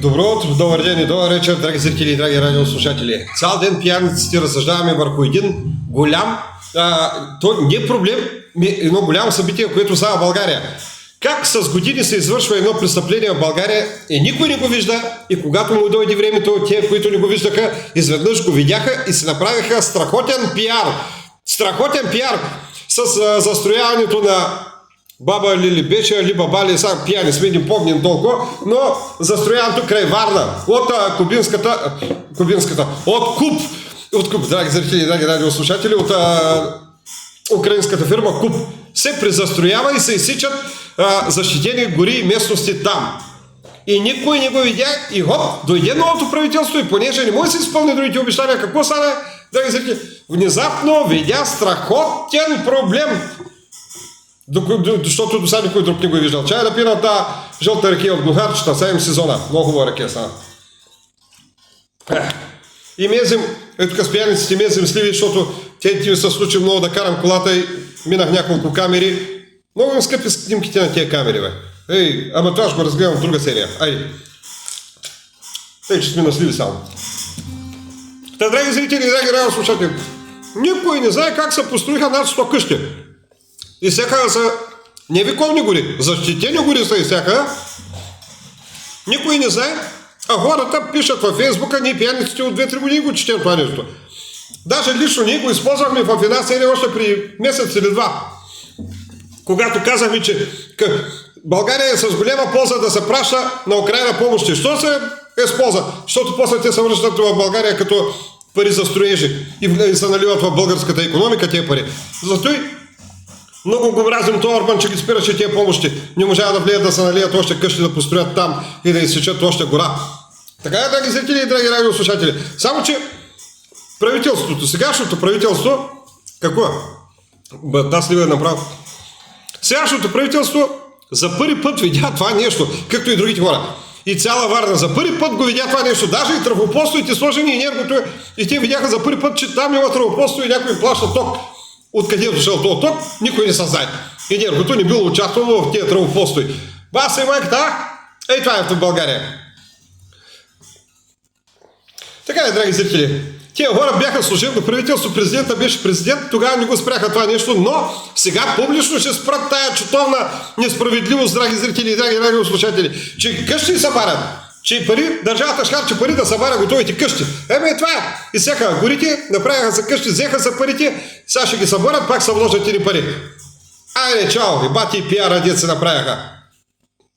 Добро утро, добър ден и добър вечер, драги зрители и драги радиослушатели. Цял ден пияниците разсъждаваме върху един голям, то не е проблем, едно голямо събитие, което става в България. Как с години се извършва едно престъпление в България и никой не го вижда, и когато му дойде времето, те, които не го виждаха, изведнъж го видяха и се направиха страхотен пиар. Страхотен пиар с застрояването на Баба Лили беше, ли баба ли, сам пияни сме, не помним толкова, но застрояването край Варна, от Кубинската, от Куб, драги зрители, драги радиослушатели, от украинската фирма Куб, се презастроява и се изсичат защитени гори и местности там. И никой не го видя и хоп, дойде новото правителство и понеже не може да се изпълни другите обещания, какво стана, драги зрители? Внезапно видя страхотен проблем. Защото до сега никой друг не го е виждал. Чай да пина тази жълта ракия от Глухарчета, 7 сезона. Много хубава ракия стана. И мезим, тук с пияниците мезим сливи, защото те се случи много да карам колата и минах няколко камери. Много им скъпи снимките на тия камери, бе. Ама това ще го разгледам в друга серия. Айде. Тъй, че сме на сливи само. Та, драги зрители и драги радиослушатели, никой не знае как се построиха над 100 къщи. И всяка са не вековни гори, защитени гори са и всяка. Никой не знае, а хората пишат във Фейсбука, ние пияниците от 2-3 години го четем това нещо. Даже лично ние го използвахме в една серия още при месец или два. Когато казахме, че България е с голяма полза да се праща на Украйна помощи. Що се е с полза? Защото после те се връщат в България като пари за строежи и се наливат в българската икономика тези пари. Зато и много го мразим този Орбан, че ги спираше тия помощи. Не можа да влият да се налият още къщи, да построят там и да изсечат още гора. Така е, драги зрители и драги радиослушатели. Само, че правителството, сегашното правителство, какво е? Аз ли го е направил? Сегашното правителство за първи път видя това нещо, както и другите хора. И цяла Варна за първи път го видя това нещо. Даже и трафопостовите сложени и енергото, и те видяха за първи път, че там има трафопостов и някой плаща ток. Откъде е дошъл този ток, никой не се знае. Енергото не било участвало в тия трафопостои. Баса и майката, ей това е в България. Така е, драги зрители. Тия хора бяха служебно правителство, президента беше президент, тогава не го спряха това нещо, но сега публично ще спрат тая чутовна несправедливост, драги зрители и драги радиослушатели, че къщи събарят, че пари, държавата ще харчи пари да събаря готовите къщи. Еми това е. И всяка горите, направиха за къщи, взеха за парите, сега ще ги събарят, пак са вложат или пари. Айде, чао, и бати и пиара дет се направяха.